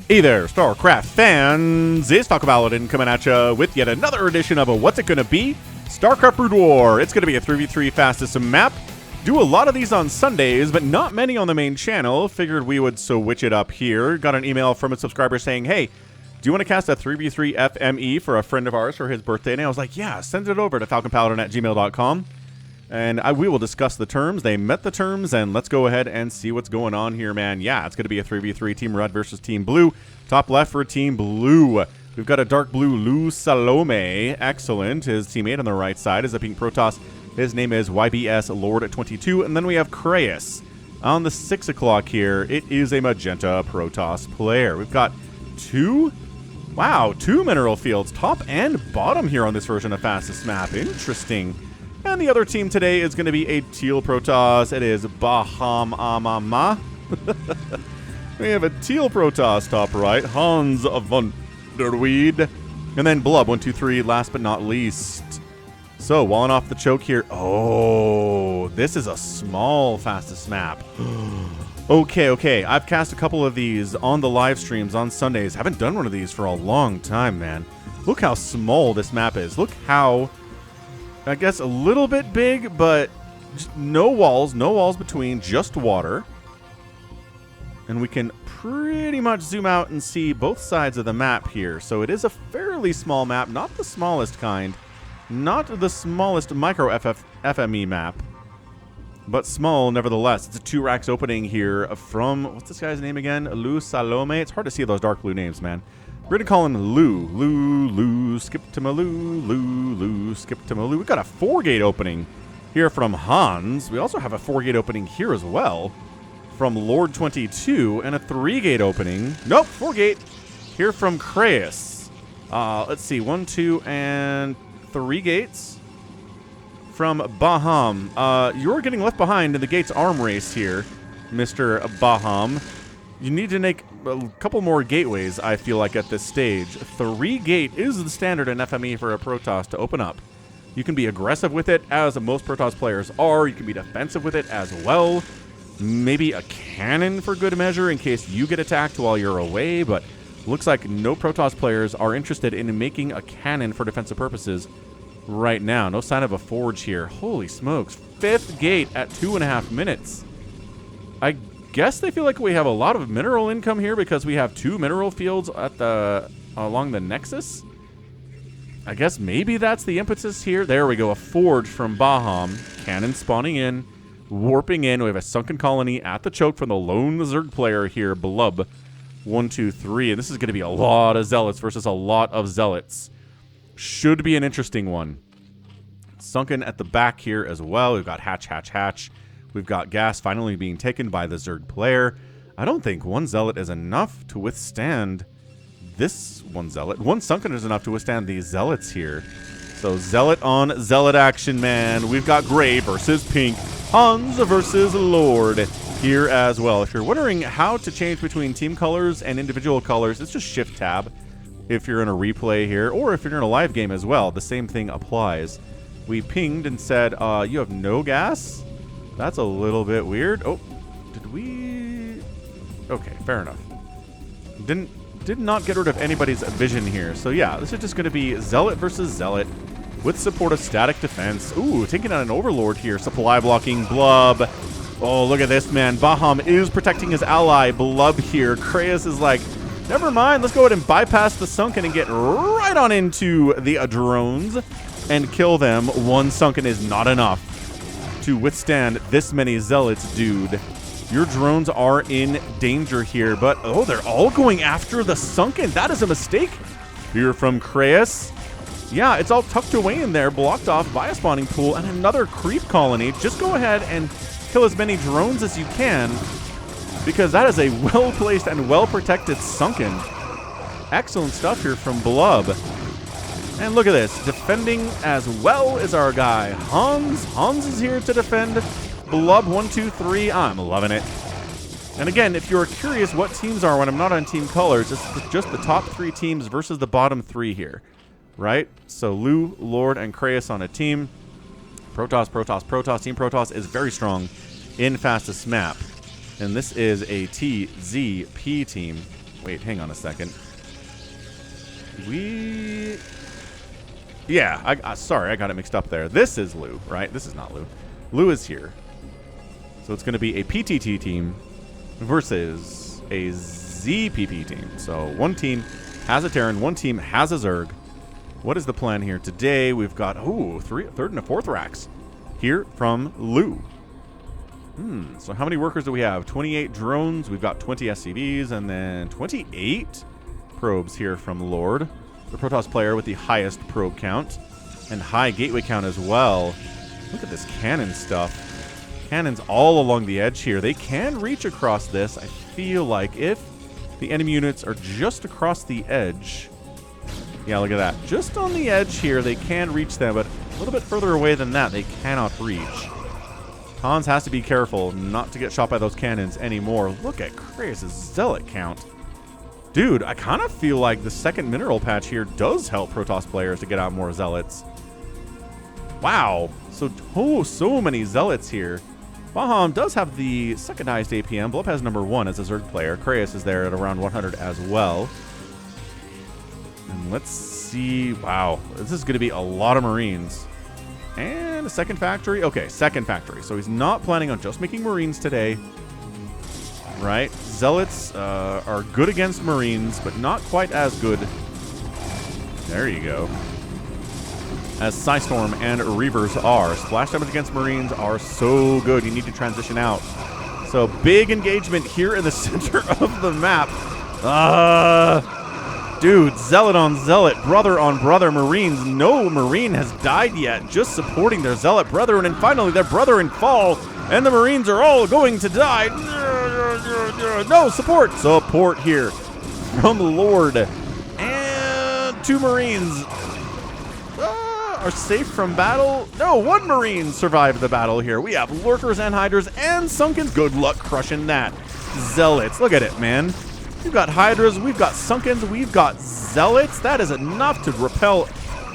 Hey there, StarCraft fans! It's Paladin coming at you with yet another edition of a What's It Gonna Be? StarCraft Brood War. It's gonna be a 3v3 fastest map. Do a lot of these on Sundays, but not many on the main channel. Figured we would switch it up here. Got an email from a subscriber saying, hey, do you want to cast a 3v3 FME for a friend of ours for his birthday? And I was like, yeah, send it over to falconpaladin@gmail.com. And we will discuss the terms. They met the terms, and let's go ahead and see what's going on here, man. Yeah, it's going to be a 3v3, Team Red versus Team Blue. Top left for Team Blue. We've got a dark blue Lou Salome. Excellent. His teammate on the right side is a pink Protoss. His name is YBS Lord 22. And then we have Krais. On the 6 o'clock here, it is a magenta Protoss player. We've got two mineral fields, top and bottom here on this version of Fastest Map. Interesting. And the other team today is going to be a teal Protoss. It is BaHam. We have a teal Protoss top right, Hans von der Weed. And then Blub, 1, 2, 3, last but not least. So, walling off the choke here. Oh, this is a small Fastest Map. Okay. I've cast a couple of these on the live streams on Sundays. Haven't done one of these for a long time, man. Look how small this map is. Look how, I guess, a little bit big, but no walls between, just water. And we can pretty much zoom out and see both sides of the map here. So it is a fairly small map, not the smallest kind, not the smallest micro FME map, but small nevertheless. It's a 2 racks opening here from, what's this guy's name again? Lou Salome. It's hard to see those dark blue names, man. We're going to call him Lou, skip to my Lou, skip to my Lou. We've got a 4-gate opening here from Hans. We also have a 4-gate opening here as well from Lord 22, and a 3-gate opening. Nope, 4-gate here from Krais. Let's see, 1, 2, and 3 gates from BaHam. You're getting left behind in the gates arm race here, Mr. BaHam. You need to make a couple more gateways, I feel like, at this stage. 3-gate is the standard in FME for a Protoss to open up. You can be aggressive with it, as most Protoss players are. You can be defensive with it as well. Maybe a cannon for good measure in case you get attacked while you're away, but looks like no Protoss players are interested in making a cannon for defensive purposes right now. No sign of a forge here. Holy smokes. 5th gate at 2.5 minutes. I guess they feel like we have a lot of mineral income here because we have 2 mineral fields at the along the nexus. I guess maybe that's the impetus here. There we go, a forge from BaHam. Cannon spawning in, warping in. We have a sunken colony at the choke from the lone Zerg player here, Blub. 1, 2, 3, and this is going to be a lot of zealots versus a lot of zealots. Should be an interesting one. Sunken at the back here as well. We've got hatch. We've got gas finally being taken by the Zerg player. I don't think 1 zealot is enough to withstand this 1 zealot. 1 sunken is enough to withstand these zealots here. So zealot on zealot action, man. We've got gray versus pink. Hans versus Lord here as well. If you're wondering how to change between team colors and individual colors, it's just shift tab. If you're in a replay here, or if you're in a live game as well, the same thing applies. We pinged and said, you have no gas? That's a little bit weird. Oh, did we? Okay, fair enough. Did not get rid of anybody's vision here. So yeah, this is just going to be Zealot versus Zealot with support of static defense. Ooh, taking out an Overlord here. Supply blocking Blub. Oh, look at this, man. BaHam is protecting his ally, Blub here. Krais is like, never mind. Let's go ahead and bypass the sunken and get right on into the drones and kill them. 1 sunken is not enough to withstand this many zealots, dude. Your drones are in danger here, but oh, they're all going after the sunken. That is a mistake here from Krais. Yeah, it's all tucked away in there, blocked off by a spawning pool and another creep colony. Just go ahead and kill as many drones as you can, because that is a well-placed and well-protected sunken. Excellent stuff here from Blub. And look at this, defending as well as our guy Hans. Hans is here to defend. Blub 1, 2, 3. I'm loving it. And again, if you're curious what teams are when I'm not on team colors, it's just the top 3 teams versus the bottom 3 here, right? So Lou, Lord, and Krais on a team. Protoss. Team Protoss is very strong in fastest map. And this is a TZP team. Wait, hang on a second. Yeah, sorry, I got it mixed up there. This is Lou, right? This is not Lou. Lou is here. So it's going to be a PTT team versus a ZPP team. So one team has a Terran, one team has a Zerg. What is the plan here? Today we've got, third and a fourth racks here from Lou. So how many workers do we have? 28 drones. We've got 20 SCVs and then 28 probes here from Lord. The Protoss player with the highest probe count and high gateway count as well. Look at this cannon stuff. Cannons all along the edge here. They can reach across this. I feel like if the enemy units are just across the edge. Yeah, look at that. Just on the edge here, they can reach them, but a little bit further away than that, they cannot reach. Hans has to be careful not to get shot by those cannons anymore. Look at Krais' zealot count. Dude, I kind of feel like the second mineral patch here does help Protoss players to get out more zealots. Wow. So many zealots here. BaHam does have the second highest APM. Blub has number 1 as a Zerg player. Krais is there at around 100 as well. And let's see. Wow. This is going to be a lot of Marines. And a second factory. Okay, second factory. So he's not planning on just making Marines today. Right? Zealots are good against Marines, but not quite as good. There you go. As Psystorm and Reavers are. Splash damage against Marines are so good. You need to transition out. So big engagement here in the center of the map. Dude, Zealot on Zealot, brother on brother, Marines. No Marine has died yet, just supporting their Zealot brethren, and finally their brethren fall, and the Marines are all going to die. No, support here from Lord. And 2 Marines are safe from battle. No, 1 Marine survived the battle here. We have Lurkers and Hydras and Sunkens. Good luck crushing that. Zealots, look at it, man. We've got Hydras, we've got Sunkens, we've got Zealots. That is enough to repel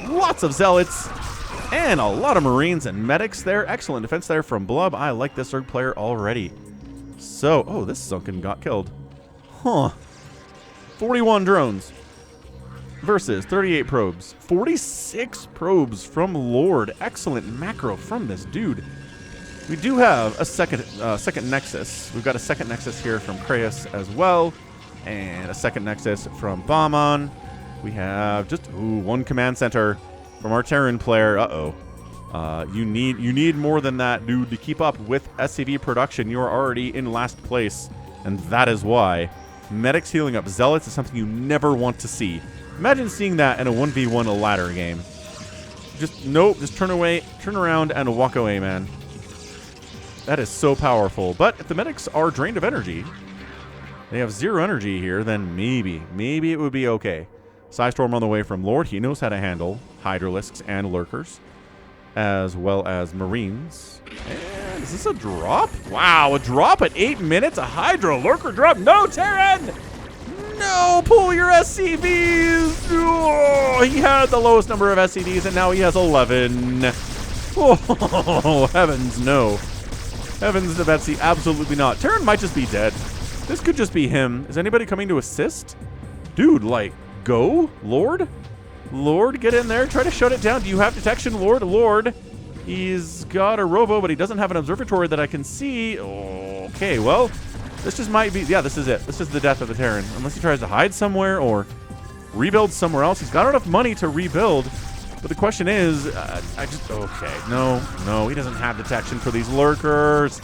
lots of Zealots. And a lot of Marines and Medics there. Excellent defense there from Blub. I like this Zerg player already. So, this Sunken got killed. 41 drones versus 38 probes. 46 probes from Lord. Excellent macro from this dude. We do have a second Nexus. We've got a second Nexus here from Krais as well. And a second Nexus from BaHam. We have just 1 command center from our Terran player. You need more than that, dude, to keep up with SCV production. You are already in last place, and that is why. Medics healing up Zealots is something you never want to see. Imagine seeing that in a 1v1 ladder game. Just turn around and walk away, man. That is so powerful. But if the medics are drained of energy, they have 0 energy here, then maybe it would be okay. Psystorm on the way from Lord. He knows how to handle Hydralisks and Lurkers, as well as Marines. And is this a drop? Wow, a drop at 8 minutes? A Hydra Lurker drop? No, Terran! No, pull your SCVs! Oh, he had the lowest number of SCVs, and now he has 11. Oh, heavens no. Heavens to Betsy, absolutely not. Terran might just be dead. This could just be him. Is anybody coming to assist? Dude, like, go? Lord? Lord, get in there. Try to shut it down. Do you have detection, Lord? Lord. He's got a robo, but he doesn't have an observatory that I can see. Okay, well, this just might be... Yeah, this is it. This is the death of the Terran. Unless he tries to hide somewhere or rebuild somewhere else. He's got enough money to rebuild. But the question is, okay, no, he doesn't have detection for these Lurkers.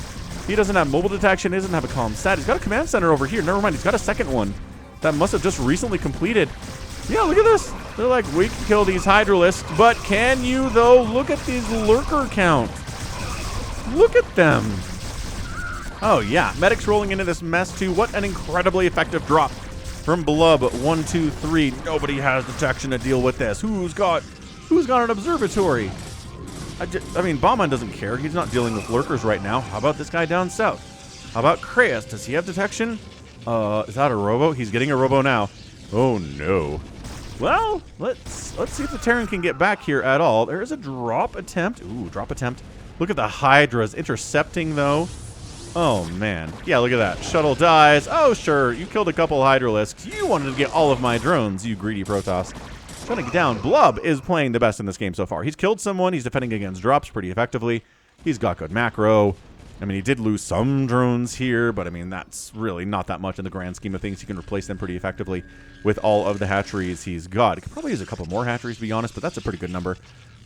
He doesn't have mobile detection. He doesn't have a comm stat. He's got a command center over here. Never mind. He's got a second one that must have just recently completed. Yeah, look at this. They're like, we can kill these Hydralisks, but can you, though? Look at these Lurker count. Look at them. Oh, yeah. Medics rolling into this mess, too. What an incredibly effective drop from Blub. 1, 2, 3. Nobody has detection to deal with this. Who's got an observatory? I mean, BaHam doesn't care. He's not dealing with Lurkers right now. How about this guy down south? How about Krais? Does he have detection? Is that a robo? He's getting a robo now. Oh, no. Well, let's see if the Terran can get back here at all. There is a drop attempt. Ooh, drop attempt. Look at the Hydras intercepting, though. Oh, man. Yeah, look at that. Shuttle dies. Oh, sure. You killed a couple Hydralisks. You wanted to get all of my drones, you greedy Protoss. Shutting it down. Blub is playing the best in this game so far. He's killed someone. He's defending against drops pretty effectively. He's got good macro. I mean, he did lose some drones here, but I mean, that's really not that much in the grand scheme of things. He can replace them pretty effectively with all of the hatcheries he's got. He could probably use a couple more hatcheries, to be honest, but that's a pretty good number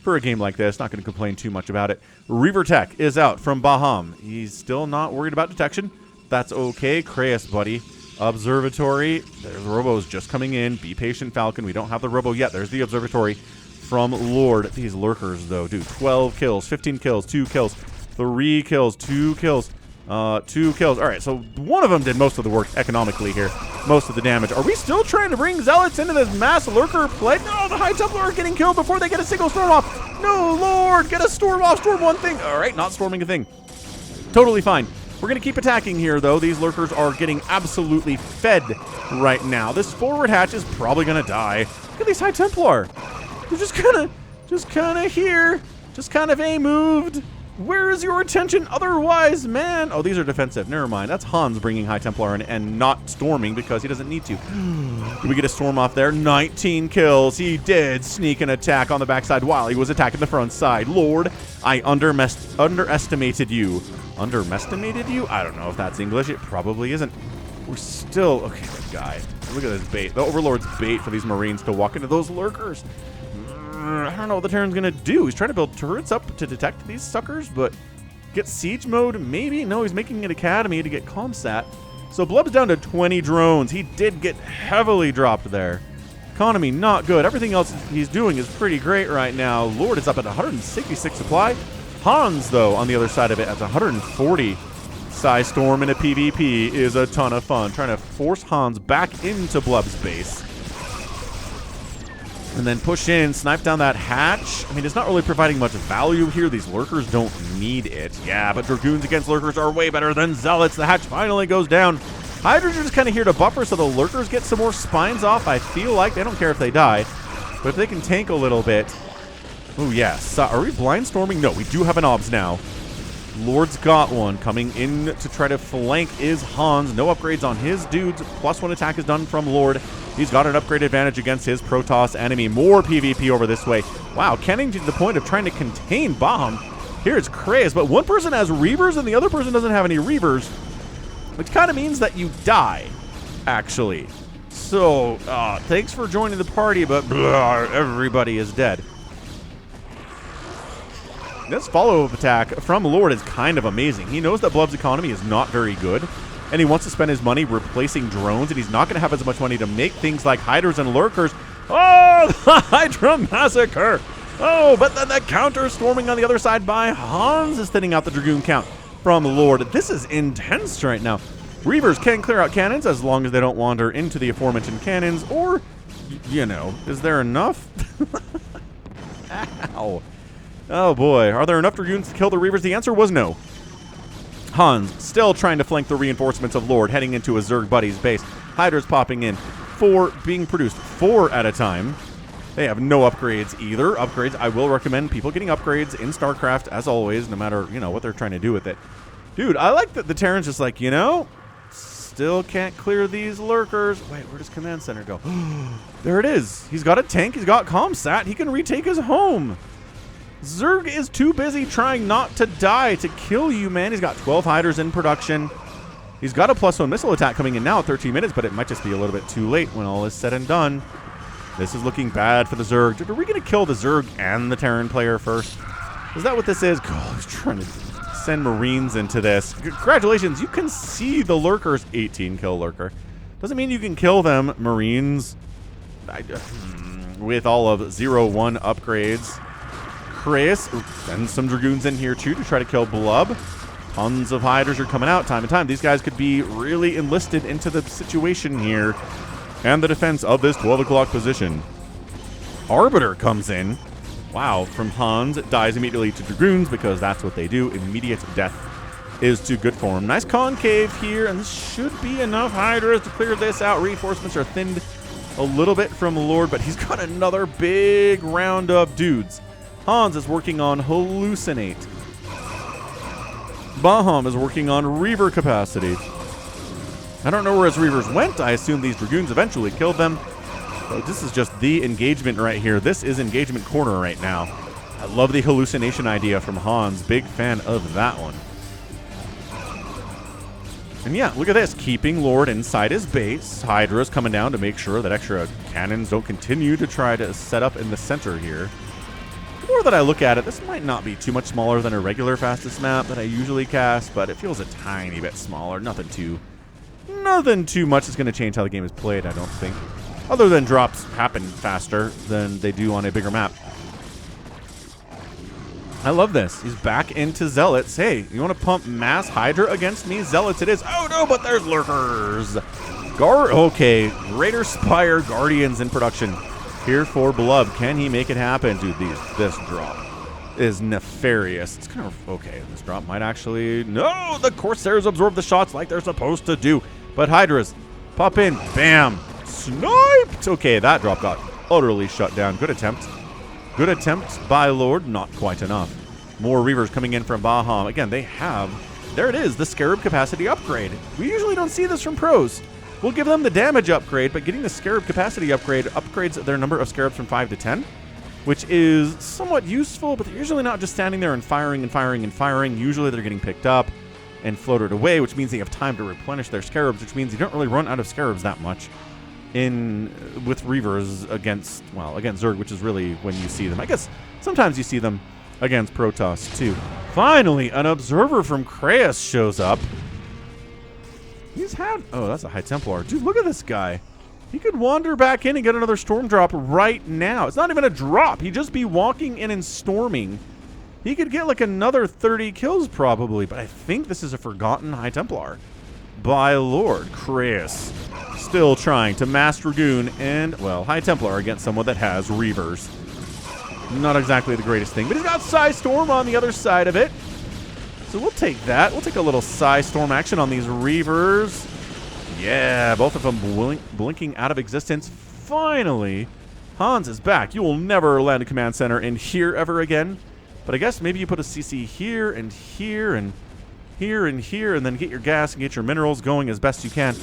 for a game like this. Not going to complain too much about it. Reaver Tech is out from BaHam. He's still not worried about detection. That's okay. Krais, buddy. Observatory. There's Robos just coming in. Be patient, Falcon. We don't have the Robo yet. There's the Observatory from Lord. These lurkers, though, dude. 12 kills, 15 kills, 2 kills, 3 kills, 2 kills, 2 kills. All right, so one of them did most of the work economically here. Most of the damage. Are we still trying to bring Zealots into this mass lurker play? No, the High Templar are getting killed before they get a single storm off. No, Lord, get a storm off. Storm one thing. All right, not storming a thing. Totally fine. We're going to keep attacking here, though. These lurkers are getting absolutely fed right now. This forward hatch is probably going to die. Look at these High Templar. They're just kind of here. Just kind of A-moved. Where is your attention otherwise, man? Oh, these are defensive. Never mind. That's Hans bringing High Templar in and not storming because he doesn't need to. Did we get a storm off there? 19 kills. He did sneak an attack on the backside while he was attacking the front side. Lord, I underestimated you. Underestimated you? I don't know if that's English. It probably isn't. We're still... Okay, good guy. Look at this bait. The Overlord's bait for these Marines to walk into those lurkers. I don't know what the Terran's going to do. He's trying to build turrets up to detect these suckers, but get siege mode? Maybe? No, he's making an academy to get comsat. So Blub's down to 20 drones. He did get heavily dropped there. Economy, not good. Everything else he's doing is pretty great right now. Lord is up at 166 supply. Hans, though, on the other side of it, at 140. Psy Storm in a PvP is a ton of fun. Trying to force Hans back into Blub's base. And then push in, snipe down that hatch. I mean, it's not really providing much value here. These lurkers don't need it. Yeah, but Dragoons against lurkers are way better than Zealots. The hatch finally goes down. Hydras are just kind of here to buffer so the lurkers get some more spines off. I feel like they don't care if they die. But if they can tank a little bit. Oh, yeah. So, are we blind storming? No, we do have an obs now. Lord's got one. Coming in to try to flank is Hans. No upgrades on his dudes. +1 attack is done from Lord. He's got an upgrade advantage against his Protoss enemy. More PvP over this way. Wow, Kenning to the point of trying to contain BaHam. Here's Krais, but one person has Reavers and the other person doesn't have any Reavers, which kind of means that you die, actually. So, thanks for joining the party, but everybody is dead. This follow-up attack from Lord is kind of amazing. He knows that Blub's economy is not very good, and he wants to spend his money replacing drones, and he's not going to have as much money to make things like Hydras and Lurkers. Oh, the Hydra Massacre! Oh, but then the counter-storming on the other side by Hans is thinning out the Dragoon count from Lord. This is intense right now. Reavers can clear out cannons as long as they don't wander into the aforementioned cannons, or, you know, is there enough? Ow. Oh boy, are there enough Dragoons to kill the Reavers? The answer was no. Hans still trying to flank the reinforcements of Lord, heading into a Zerg buddy's base. Hydras popping in. 4 being produced. 4 at a time. They have no upgrades either. Upgrades, I will recommend people getting upgrades in StarCraft, as always, no matter, you know, what they're trying to do with it. Dude, I like that the Terran's just like, you know, still can't clear these lurkers. Wait, where does Command Center go? There it is. He's got a tank. He's got comsat. He can retake his home. Zerg is too busy trying not to die to kill you, man. He's got 12 Hydras in production. He's got a +1 missile attack coming in now at 13 minutes, but it might just be a little bit too late when all is said and done. This is looking bad for the Zerg. Dude, are we going to kill the Zerg and the Terran player first? Is that what this is? God, he's trying to send Marines into this. Congratulations, you can see the Lurkers. 18 kill Lurker. Doesn't mean you can kill them, Marines. With all of 0-1 upgrades. Krais, send some Dragoons in here too to try to kill Blub. Tons of Hydras are coming out time and time. These guys could be really enlisted into the situation here and the defense of this 12 o'clock position. Arbiter comes in. Wow, from Hans, dies immediately to Dragoons because that's what they do. Immediate death is too good for him. Nice concave here, and this should be enough Hydras to clear this out. Reinforcements are thinned a little bit from Lord, but he's got another big round of dudes. Hans is working on Hallucinate. BaHam is working on Reaver capacity. I don't know where his Reavers went. I assume these Dragoons eventually killed them. But this is just the engagement right here. This is engagement corner right now. I love the hallucination idea from Hans. Big fan of that one. And yeah, look at this. Keeping Lord inside his base. Hydra's coming down to make sure that extra cannons don't continue to try to set up in the center here. The more that I look at it, this might not be too much smaller than a regular fastest map that I usually cast, but it feels a tiny bit smaller. Nothing too much is going to change how the game is played, I don't think. Other than drops happen faster than they do on a bigger map. I love this. He's back into Zealots. Hey, you want to pump mass Hydra against me? Zealots it is. Oh no, but there's Lurkers. Okay, Greater Spire Guardians in production. Here for Blub. Can he make it happen? Dude, this drop is nefarious. It's kind of okay. This drop might actually... No! The Corsairs absorb the shots like they're supposed to do. But Hydras, pop in. Bam! Sniped! Okay, that drop got utterly shut down. Good attempt. Good attempt by Lord. Not quite enough. More Reavers coming in from BaHam. Again, they have... There it is, the Scarab capacity upgrade. We usually don't see this from pros. We'll give them the damage upgrade, but getting the Scarab capacity upgrade upgrades their number of Scarabs from 5 to 10, which is somewhat useful, but they're usually not just standing there and firing and firing and firing. Usually they're getting picked up and floated away, which means they have time to replenish their Scarabs, which means you don't really run out of Scarabs that much with Reavers against Zerg, which is really when you see them. I guess sometimes you see them against Protoss too. Finally, an observer from Krais shows up. He's had... Oh, that's a High Templar. Dude, look at this guy. He could wander back in and get another storm drop right now. It's not even a drop. He'd just be walking in and storming. He could get like another 30 kills probably, but I think this is a forgotten High Templar by Lord Krais. Still trying to mass Dragoon and, well, High Templar against someone that has Reavers. Not exactly the greatest thing, but he's got Psy Storm on the other side of it. So we'll take that. We'll take a little Psy Storm action on these Reavers. Yeah, both of them blinking out of existence. Finally, Hans is back. You will never land a command center in here ever again. But I guess maybe you put a CC here and here and here and here, and then get your gas and get your minerals going as best you can.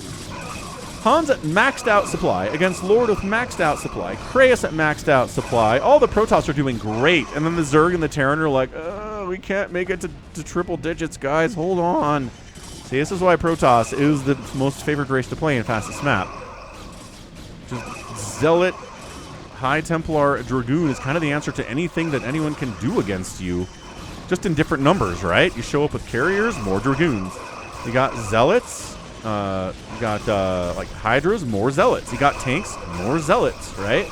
Hans at maxed out supply against Lord with maxed out supply. Krais at maxed out supply. All the Protoss are doing great. And then the Zerg and the Terran are like, we can't make it to triple digits, guys. Hold on. See, this is why Protoss is the most favored race to play in fastest map. Just Zealot, High Templar, Dragoon is kind of the answer to anything that anyone can do against you. Just in different numbers, right? You show up with carriers, more Dragoons. You got Zealots. You got like Hydras, more Zealots. You got tanks, more Zealots, right?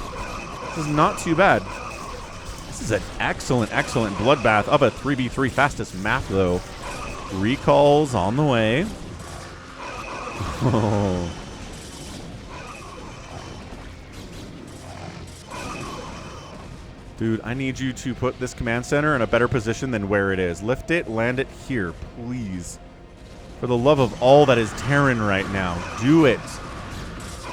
This is not too bad. This is an excellent, excellent bloodbath of a 3v3 fastest map, though. Recalls on the way. Oh. Dude, I need you to put this command center in a better position than where it is. Lift it, land it here, please. For the love of all that is Terran right now, do it.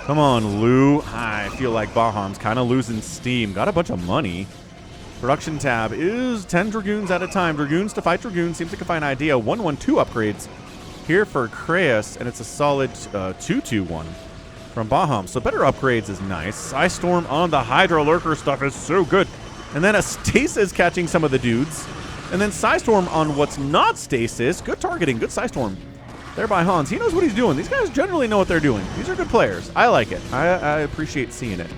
Come on, Lou. I feel like BaHam's kind of losing steam. Got a bunch of money. Production tab is 10 Dragoons at a time. Dragoons to fight Dragoons. Seems like a fine idea. 1-1-2 upgrades here for Krais, and it's a solid 2-2-1 from BaHam. So better upgrades is nice. Psy Storm on the Hydra Lurker stuff is so good. And then a Stasis catching some of the dudes. And then Psy Storm on what's not Stasis. Good targeting. Good Psy Storm there by Hans. He knows what he's doing. These guys generally know what they're doing. These are good players. I like it. I appreciate seeing it.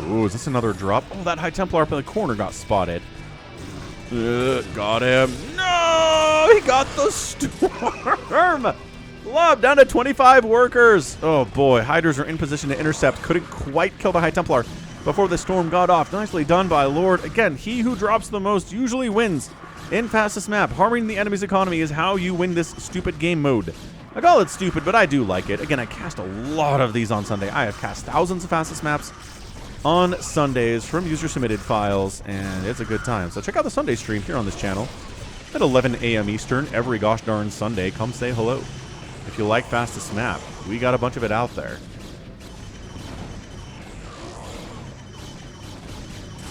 Ooh, is this another drop? Oh, that High Templar up in the corner got spotted. Got him. No! He got the storm! Blub down to 25 workers. Oh, boy. Hydras are in position to intercept. Couldn't quite kill the High Templar before the storm got off. Nicely done by Lord. Again, he who drops the most usually wins in fastest map. Harming the enemy's economy is how you win this stupid game mode. I call it stupid, but I do like it. Again, I cast a lot of these on Sunday. I have cast thousands of fastest maps on Sundays from user-submitted files, and it's a good time. So check out the Sunday stream here on this channel at 11 a.m. Eastern every gosh darn Sunday. Come say hello. If you like fastest map, we got a bunch of it out there.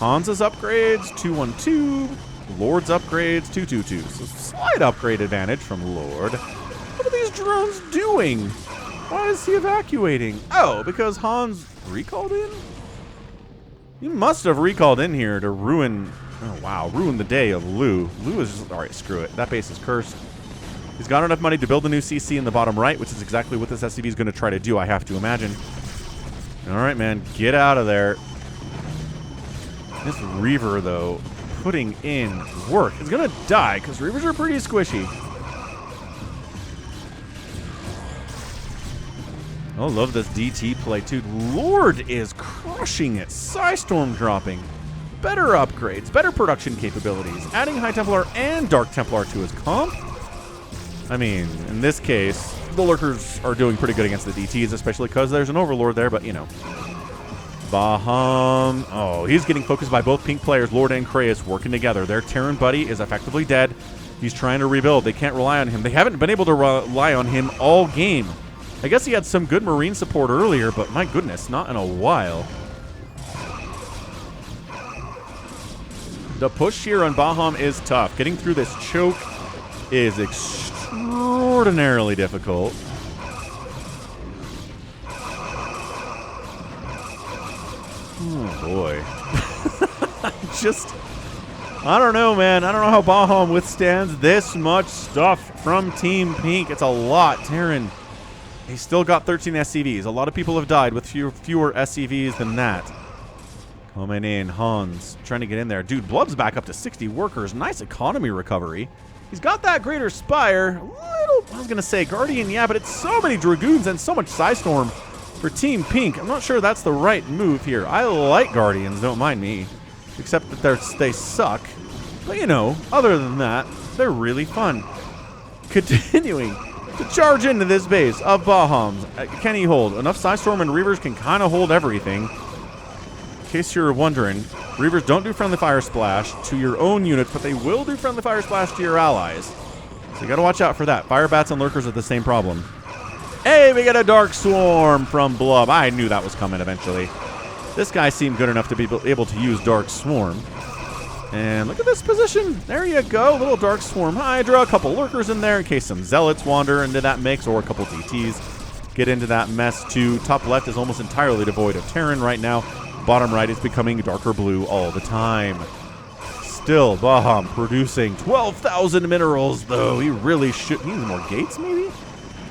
Hans's upgrades, 212. Lord's upgrades, 222. So slight upgrade advantage from Lord. What are these drones doing? Why is he evacuating? Oh, because Hans recalled in? He must have recalled in here to ruin... Oh, wow. Ruin the day of Lou. Lou is just... Alright, screw it. That base is cursed. He's got enough money to build a new CC in the bottom right, which is exactly what this SCV is going to try to do, I have to imagine. Alright, man. Get out of there. This Reaver, though, putting in work. Is going to die, because Reavers are pretty squishy. I love this DT play, too. Lord is crushing it. Psystorm dropping. Better upgrades, better production capabilities, adding High Templar and Dark Templar to his comp. I mean, in this case, the Lurkers are doing pretty good against the DTs, especially because there's an Overlord there, but, you know. BaHam. Oh, he's getting focused by both pink players, Lord and Krais, working together. Their Terran buddy is effectively dead. He's trying to rebuild. They can't rely on him. They haven't been able to rely on him all game. I guess he had some good Marine support earlier, but my goodness, not in a while. The push here on BaHam is tough. Getting through this choke is extraordinarily difficult. Oh, boy. I don't know, man. I don't know how BaHam withstands this much stuff from Team Pink. It's a lot. Terran, he's still got 13 SCVs. A lot of people have died with fewer SCVs than that. Coming in, Hans, trying to get in there. Dude, Blub's back up to 60 workers. Nice economy recovery. He's got that Greater Spire. I was going to say Guardian, yeah, but it's so many Dragoons and so much Psystorm for Team Pink. I'm not sure that's the right move here. I like Guardians, don't mind me. Except that they suck. But, you know, other than that, they're really fun. Continuing to charge into this base of BaHam's. Can he hold? Enough Psystorm and Reavers can kind of hold everything. In case you're wondering, Reavers don't do friendly fire splash to your own units, but they will do friendly fire splash to your allies. So you gotta watch out for that. Fire bats and lurkers are the same problem. Hey, we get a Dark Swarm from Blub. I knew that was coming eventually. This guy seemed good enough to be able to use Dark Swarm. And look at this position. There you go. Little Dark Swarm Hydra, a couple lurkers in there in case some Zealots wander into that mix, or a couple DTs get into that mess too. Top left is almost entirely devoid of Terran right now. Bottom right is becoming darker blue all the time. Still, BaHam producing 12,000 minerals, though. He really should. He needs more gates, maybe?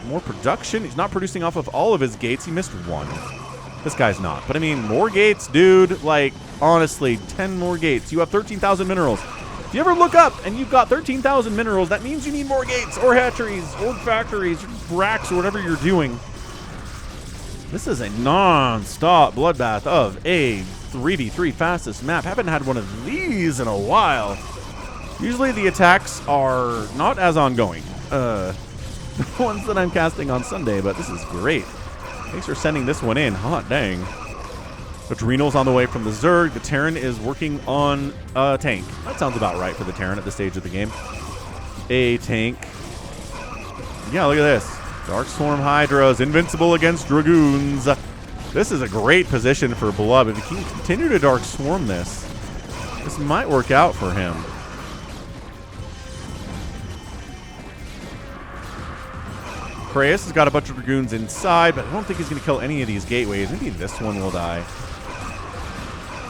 More production? He's not producing off of all of his gates. He missed one. This guy's not. But, I mean, more gates, dude. Like, honestly, 10 more gates. You have 13,000 minerals. If you ever look up and you've got 13,000 minerals, that means you need more gates or hatcheries or factories or racks or whatever you're doing. This is a non-stop bloodbath of a 3v3 fastest map. Haven't had one of these in a while. Usually the attacks are not as ongoing. The ones that I'm casting on Sunday, but this is great. Thanks for sending this one in. Hot dang. Adrenal's on the way from the Zerg. The Terran is working on a tank. That sounds about right for the Terran at this stage of the game. A tank. Yeah, look at this. Dark Swarm Hydras, invincible against Dragoons. This is a great position for Blub. If he can continue to Dark Swarm this might work out for him. Krais has got a bunch of Dragoons inside, but I don't think he's going to kill any of these gateways. Maybe this one will die.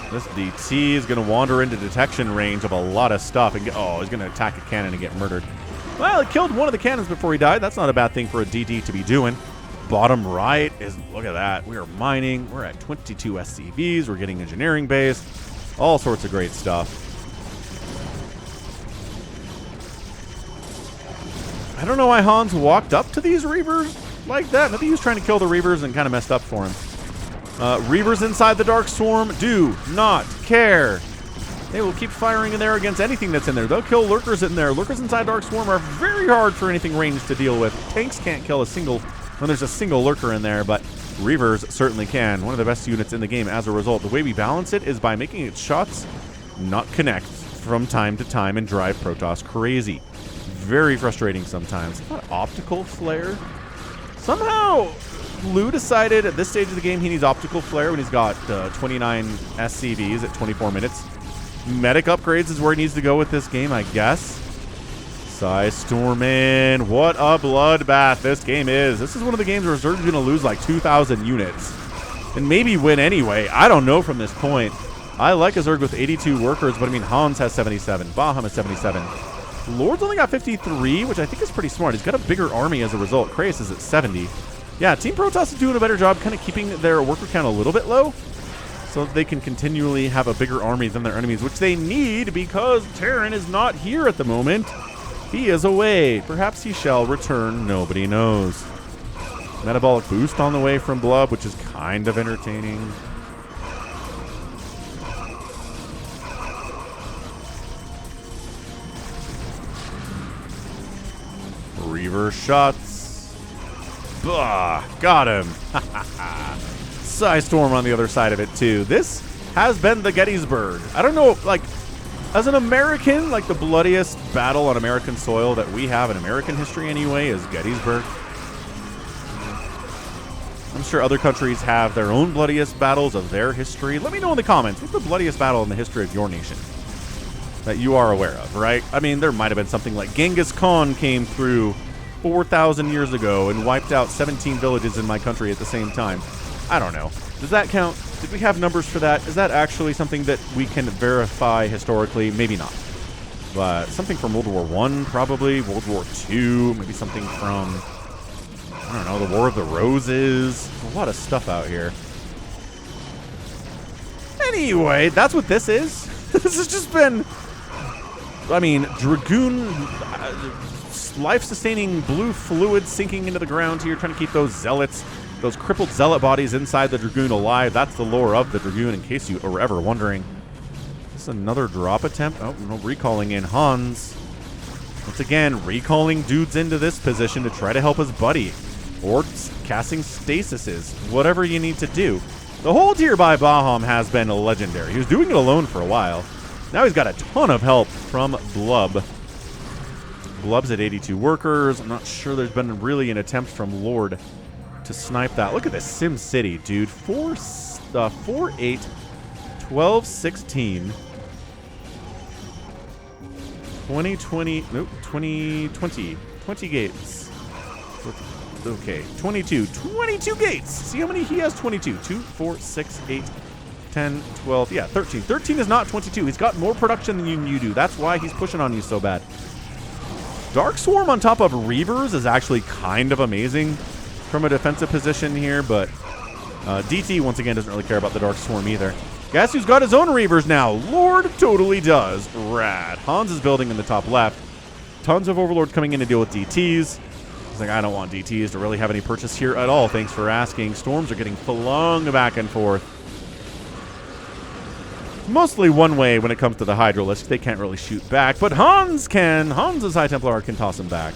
This DT is going to wander into detection range of a lot of stuff. And oh, he's going to attack a cannon and get murdered. Well, it killed one of the cannons before he died. That's not a bad thing for a DD to be doing. Bottom right is, look at that. We are mining. We're at 22 SCVs. We're getting engineering base. All sorts of great stuff. I don't know why Hans walked up to these Reavers like that. Maybe he was trying to kill the Reavers and kind of messed up for him. Reavers inside the Dark Swarm do not care. They will keep firing in there against anything that's in there. They'll kill lurkers in there. Lurkers inside Dark Swarm are very hard for anything ranged to deal with. Tanks can't kill when there's a single lurker in there, but Reavers certainly can. One of the best units in the game as a result. The way we balance it is by making its shots not connect from time to time and drive Protoss crazy. Very frustrating sometimes. Not optical flare. Somehow, Blue decided at this stage of the game he needs Optical Flare when he's got 29 SCVs at 24 minutes. Medic upgrades is where he needs to go with this game, I guess. Stormin', what a bloodbath this game is. This is one of the games where Zerg's going to lose like 2,000 units. And maybe win anyway. I don't know from this point. I like a Zerg with 82 workers, but I mean, Hans has 77. BaHam has 77. Lord's only got 53, which I think is pretty smart. He's got a bigger army as a result. Krais is at 70. Yeah, Team Protoss is doing a better job kind of keeping their worker count a little bit low so that they can continually have a bigger army than their enemies, which they need because Terran is not here at the moment. He is away. Perhaps he shall return. Nobody knows. Metabolic boost on the way from Blub, which is kind of entertaining. Reverse shots. Bah, got him. Storm on the other side of it, too. This has been the Gettysburg. I don't know, like, as an American, like, the bloodiest battle on American soil that we have in American history anyway is Gettysburg. I'm sure other countries have their own bloodiest battles of their history. Let me know in the comments, what's the bloodiest battle in the history of your nation that you are aware of, right? I mean, there might have been something like Genghis Khan came through 4,000 years ago and wiped out 17 villages in my country at the same time. I don't know. Does that count? Did we have numbers for that? Is that actually something that we can verify historically? Maybe not. But something from World War I, probably. World War II, maybe something from, I don't know, the War of the Roses. A lot of stuff out here. Anyway, that's what this is. This has just been, I mean, Dragoon, life-sustaining blue fluid sinking into the ground here, trying to keep those zealots, those crippled zealot bodies inside the Dragoon alive. That's the lore of the Dragoon, in case you were ever wondering. This is another drop attempt. Oh, no, recalling in Hans. Once again, recalling dudes into this position to try to help his buddy. Or casting stasises. Whatever you need to do. The hold here by BaHam has been legendary. He was doing it alone for a while. Now he's got a ton of help from Blub. Blub's at 82 workers. I'm not sure there's been really an attempt from Lord to snipe that. Look at this Sim City, dude. 4, 8, 12, 16. 20, 20, nope, 20, 20. 20 gates. Okay, 22 gates. See how many he has? 22. 2, 4, 6, 8, 10, 12. Yeah, 13. 13 is not 22. He's got more production than you do. That's why he's pushing on you so bad. Dark Swarm on top of Reavers is actually kind of amazing from a defensive position here, but DT, once again, doesn't really care about the Dark Swarm either. Guess who's got his own Reavers now? Lord totally does. Rad. Hans is building in the top left. Tons of Overlords coming in to deal with DTs. He's like, I don't want DTs to really have any purchase here at all. Thanks for asking. Storms are getting flung back and forth. Mostly one way when it comes to the Hydralisks. They can't really shoot back, but Hans can. Hans's High Templar can toss him back.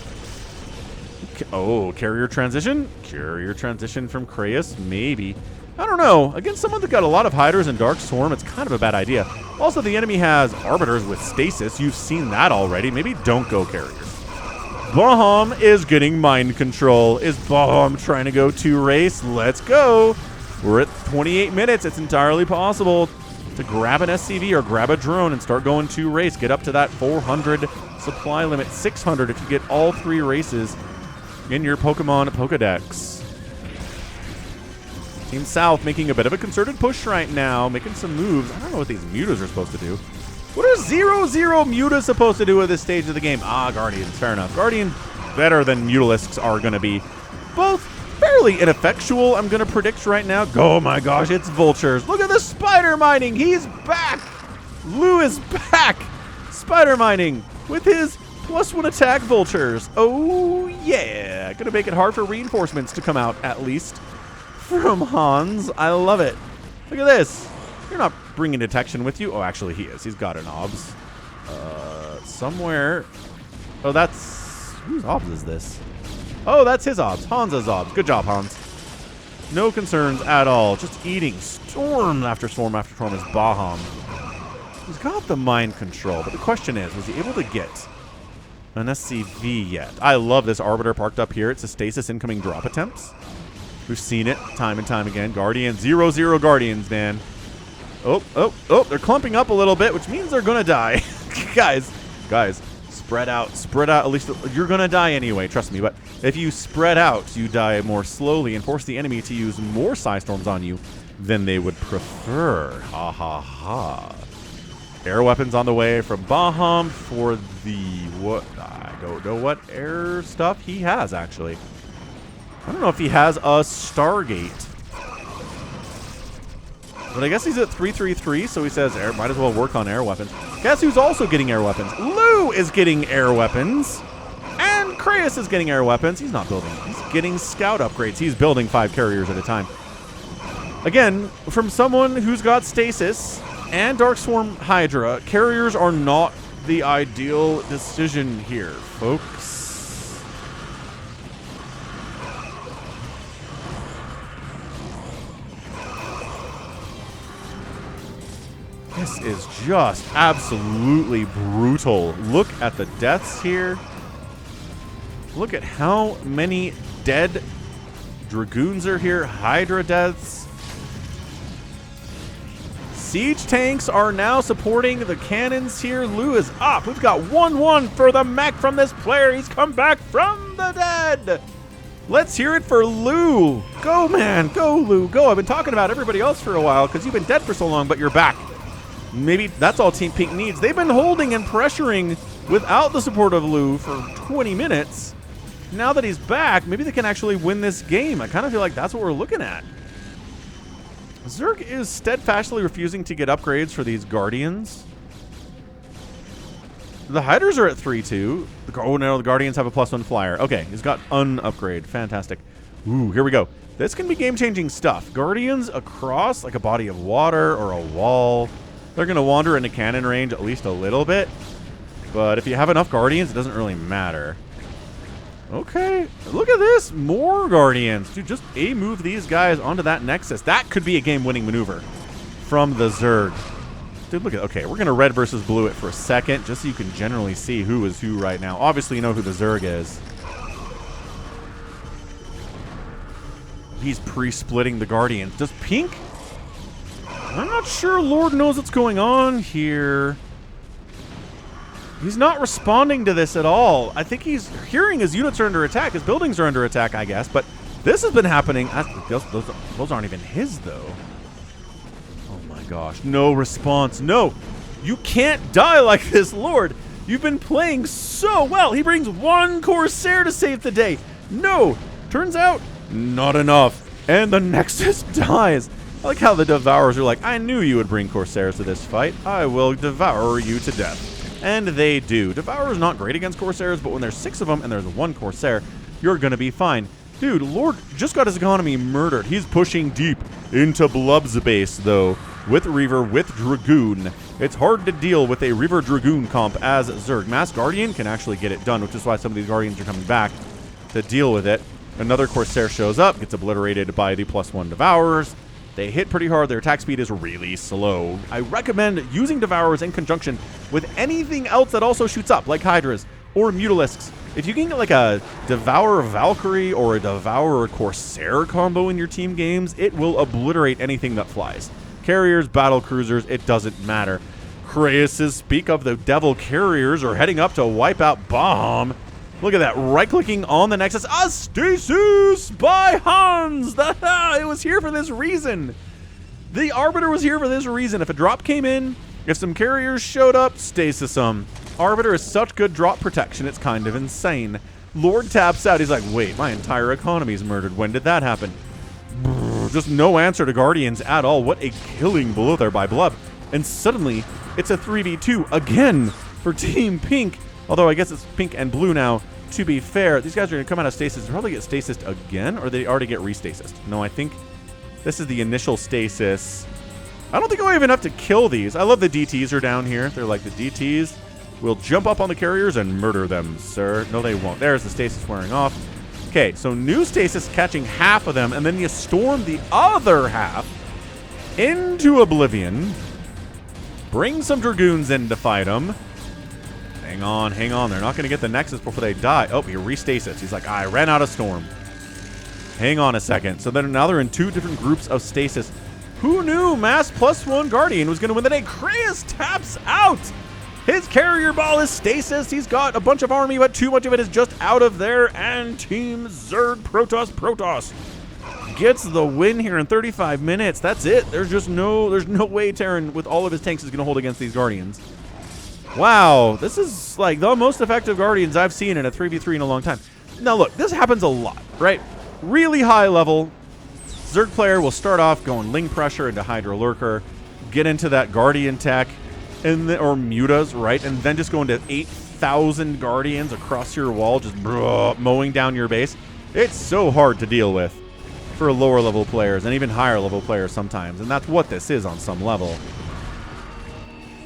Oh, carrier transition? Carrier transition from Krais? Maybe. I don't know. Against someone that got a lot of Hydras and Dark Swarm, it's kind of a bad idea. Also, the enemy has Arbiters with Stasis. You've seen that already. Maybe don't go carriers. BaHam is getting mind control. Is BaHam trying to go 2 race? Let's go. We're at 28 minutes. It's entirely possible to grab an SCV or grab a drone and start going 2 race. Get up to that 400 supply limit. 600 if you get all 3 races in your Pokemon Pokedex. Team South making a bit of a concerted push right now, making some moves. I don't know what these mutas are supposed to do. What are 0-0 mutas supposed to do at this stage of the game? Ah, Guardians. Fair enough. Guardian better than Mutalisks are going to be. Both fairly ineffectual, I'm going to predict right now. Oh my gosh, it's Vultures. Look at the Spider Mining. He's back. Lou is back. Spider Mining with his +1 attack Vultures. Oh yeah. Going to make it hard for reinforcements to come out, at least from Hans. I love it. Look at this. You're not bringing detection with you. Oh, actually, he is. He's got an OBS. Somewhere. Oh, that's... Whose OBS is this? Oh, that's his OBS. Hans's OBS. Good job, Hans. No concerns at all. Just eating storm after storm after storm is BaHam. He's got the mind control, but the question is, was he able to get an SCV yet? I love this Arbiter parked up here. It's a stasis incoming drop attempts. We've seen it time and time again. Guardians, 0-0 Guardians, man. Oh, they're clumping up a little bit, which means they're going to die. Guys, spread out. At least you're going to die anyway, trust me. But if you spread out, you die more slowly and force the enemy to use more Psy Storms on you than they would prefer. Ha ha ha. Air weapons on the way from BaHam for the what? I don't know what air stuff he has, actually. I don't know if he has a Stargate. But I guess he's at 333, so he says air, might as well work on air weapons. Guess who's also getting air weapons? Lou is getting air weapons. And Krais is getting air weapons. He's not building. He's getting scout upgrades. He's building 5 carriers at a time. Again, from someone who's got Stasis and Darkswarm Hydra, carriers are not the ideal decision here, folks. This is just absolutely brutal. Look at the deaths here. Look at how many dead Dragoons are here. Hydra deaths. Siege tanks are now supporting the cannons here. Lou is up. We've got 1-1 for the mech from this player. He's come back from the dead. Let's hear it for Lou. Go, man. Go, Lou. Go. I've been talking about everybody else for a while because you've been dead for so long, but you're back. Maybe that's all Team Pink needs. They've been holding and pressuring without the support of Lou for 20 minutes. Now that he's back, maybe they can actually win this game. I kind of feel like that's what we're looking at. Zerg is steadfastly refusing to get upgrades for these Guardians. The Hydras are at 3-2. Oh no, the Guardians have a +1 flyer. Okay, he's got upgrade. Fantastic. Ooh, here we go. This can be game-changing stuff. Guardians across like a body of water or a wall. They're going to wander into cannon range at least a little bit. But if you have enough Guardians, it doesn't really matter. Okay, look at this. More Guardians. Dude, just move these guys onto that Nexus. That could be a game-winning maneuver from the Zerg. Dude, look at, okay, we're going to red versus blue it for a second, just so you can generally see who is who right now. Obviously, you know who the Zerg is. He's pre-splitting the Guardians. Does Pink? I'm not sure Lord knows what's going on here. He's not responding to this at all. I think he's hearing his units are under attack. His buildings are under attack, I guess. But this has been happening. Those aren't even his, though. Oh, my gosh. No response. No. You can't die like this, Lord. You've been playing so well. He brings 1 Corsair to save the day. No. Turns out, not enough. And the Nexus dies. I like how the Devourers are like, I knew you would bring Corsairs to this fight. I will devour you to death. And they do. Devourer's not great against Corsairs, but when there's 6 of them and there's 1 Corsair, you're going to be fine. Dude, Lord just got his economy murdered. He's pushing deep into Blub's base, though, with Reaver, with Dragoon. It's hard to deal with a Reaver Dragoon comp as Zerg. Mass Guardian can actually get it done, which is why some of these Guardians are coming back to deal with it. Another Corsair shows up, gets obliterated by the +1 Devourers. They hit pretty hard. Their attack speed is really slow. I recommend using Devourers in conjunction with anything else that also shoots up, like Hydras or Mutalisks. If you can get like a Devourer Valkyrie or a Devourer Corsair combo in your team games, it will obliterate anything that flies. Carriers, battle cruisers, it doesn't matter. Krais, speak of the Devil Carriers, are heading up to wipe out BaHam. Look at that, right-clicking on the Nexus. A stasis by Hans! It was here for this reason. The Arbiter was here for this reason. If a drop came in, if some carriers showed up, stasis them. Arbiter is such good drop protection, it's kind of insane. Lord taps out. He's like, wait, my entire economy is murdered. When did that happen? Just no answer to Guardians at all. What a killing blow there by Blub. And suddenly, it's a 3v2 again for Team Pink. Although I guess it's Pink and Blue now. To be fair, these guys are going to come out of stasis and probably get stasis again, or they already get restasis. No, I think this is the initial stasis. I don't think I'll have enough to kill these. I love the DTs are down here. They're like, the DTs will jump up on the carriers and murder them, sir. No, they won't. There's the stasis wearing off. Okay, so new stasis catching half of them, and then you storm the other half into oblivion. Bring some Dragoons in to fight them. Hang on, hang on. They're not going to get the Nexus before they die. Oh, he restasis. He's like, I ran out of storm. Hang on a second. So then now they're in 2 different groups of stasis. Who knew Mass +1 Guardian was going to win the day? Krais taps out. His carrier ball is stasis. He's got a bunch of army, but too much of it is just out of there. And Team Zerg Protoss gets the win here in 35 minutes. That's it. There's no way Terran with all of his tanks is going to hold against these Guardians. Wow, this is like the most effective Guardians I've seen in a 3v3 in a long time. Now look, this happens a lot, right? Really high level. Zerg player will start off going Ling Pressure into Hydra Lurker, get into that Guardian tech, or mutas, right? And then just go into 8,000 Guardians across your wall, just mowing down your base. It's so hard to deal with for lower level players and even higher level players sometimes. And that's what this is on some level.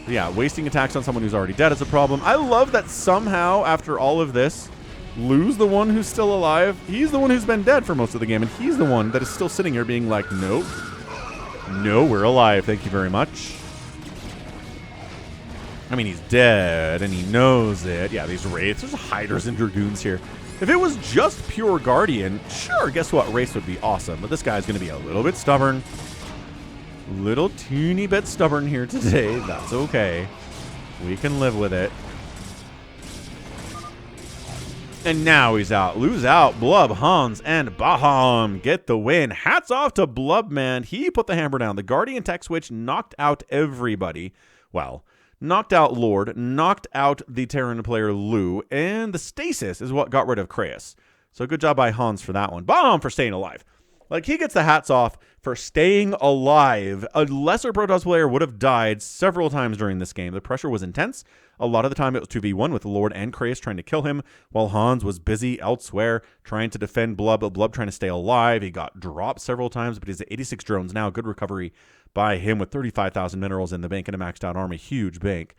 Yeah, wasting attacks on someone who's already dead is a problem. I love that somehow, after all of this, lose the one who's still alive. He's the one who's been dead for most of the game, and he's the one that is still sitting here being like, nope. No, we're alive. Thank you very much. I mean, he's dead, and he knows it. Yeah, these Wraiths, there's Hydras and Dragoons here. If it was just pure Guardian, sure, guess what? Wraiths would be awesome, but this guy's going to be a little bit stubborn. Little teeny bit stubborn here today. That's okay. We can live with it. And now he's out. Lose out. Blub, Hans, and BaHam get the win. Hats off to Blub, man. He put the hammer down. The Guardian tech switch knocked out everybody. Well, knocked out Lord, knocked out the Terran player Lu, and the stasis is what got rid of Krais. So good job by Hans for that one. BaHam for staying alive. Like, he gets the hats off for staying alive. A lesser Protoss player would have died several times during this game. The pressure was intense. A lot of the time it was 2v1 with Lord and Krais trying to kill him, while Hans was busy elsewhere trying to defend Blub. Blub trying to stay alive. He got dropped several times, but he's at 86 drones now. Good recovery by him with 35,000 minerals in the bank and a maxed out army. Huge bank.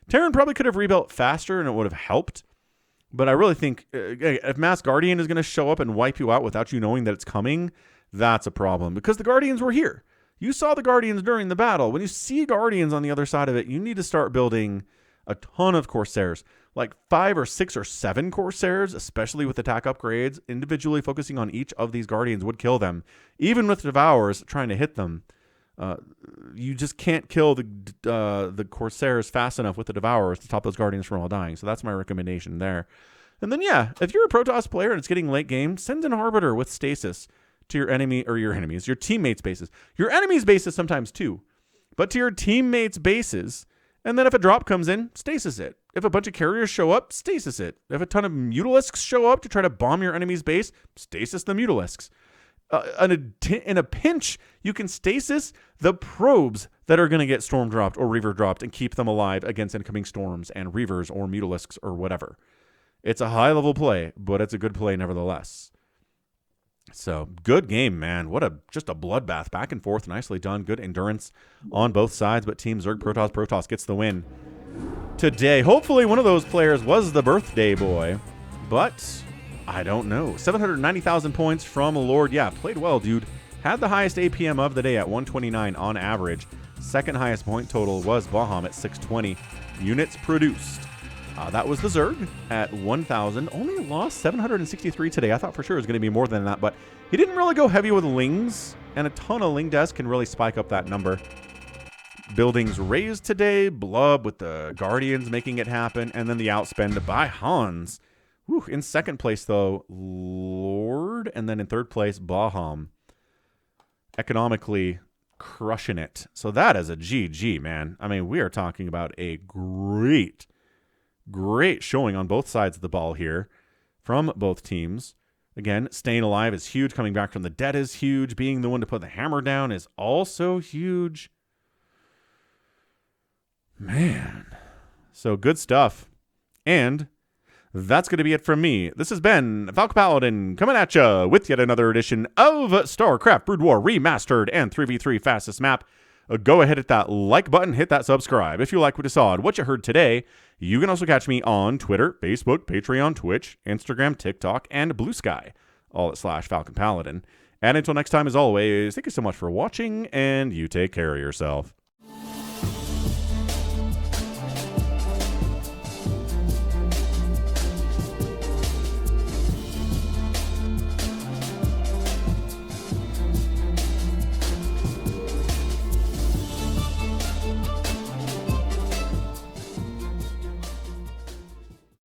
Terran probably could have rebuilt faster and it would have helped. But I really think if Mass Guardian is going to show up and wipe you out without you knowing that it's coming, that's a problem, because the Guardians were here. You saw the Guardians during the battle. When you see Guardians on the other side of it, you need to start building a ton of Corsairs, like 5 or 6 or 7 Corsairs, especially with attack upgrades. Individually focusing on each of these Guardians would kill them. Even with Devours trying to hit them, you just can't kill the Corsairs fast enough with the Devours to stop those Guardians from all dying. So that's my recommendation there. And then, yeah, if you're a Protoss player and it's getting late game, send an Arbiter with Stasis to your enemy, or your enemies, your teammates' bases. Your enemies' bases sometimes too, but to your teammates' bases. And then if a drop comes in, stasis it. If a bunch of carriers show up, stasis it. If a ton of Mutalisks show up to try to bomb your enemy's base, stasis the Mutalisks. In a pinch, you can stasis the probes that are going to get storm dropped or reaver dropped and keep them alive against incoming storms and reavers or Mutalisks or whatever. It's a high-level play, but it's a good play nevertheless. So, good game, man. Just a bloodbath. Back and forth. Nicely done. Good endurance on both sides. But Team Zerg Protoss gets the win today. Hopefully one of those players was the birthday boy. But I don't know. 790,000 points from Lord. Yeah, played well, dude. Had the highest APM of the day at 129 on average. Second highest point total was BaHam at 620 units produced. That was the Zerg at 1,000. Only lost 763 today. I thought for sure it was going to be more than that, but he didn't really go heavy with Lings, and a ton of Ling deaths can really spike up that number. Buildings raised today. Blub with the Guardians making it happen, and then the outspend by Hans. Whew. In second place, though, Lord, and then in third place, BaHam. Economically crushing it. So that is a GG, man. I mean, we are talking about a great showing on both sides of the ball here from both teams. Again, staying alive is huge. Coming back from the dead is huge. Being the one to put the hammer down is also huge. Man. So good stuff. And that's going to be it from me. This has been Falcon Paladin coming at you with yet another edition of StarCraft Brood War Remastered and 3v3 Fastest Map. Go ahead, hit that like button, hit that subscribe. If you like what you saw and what you heard today, you can also catch me on Twitter, Facebook, Patreon, Twitch, Instagram, TikTok, and Blue Sky, all at /Falcon Paladin. And until next time, as always, thank you so much for watching, and you take care of yourself.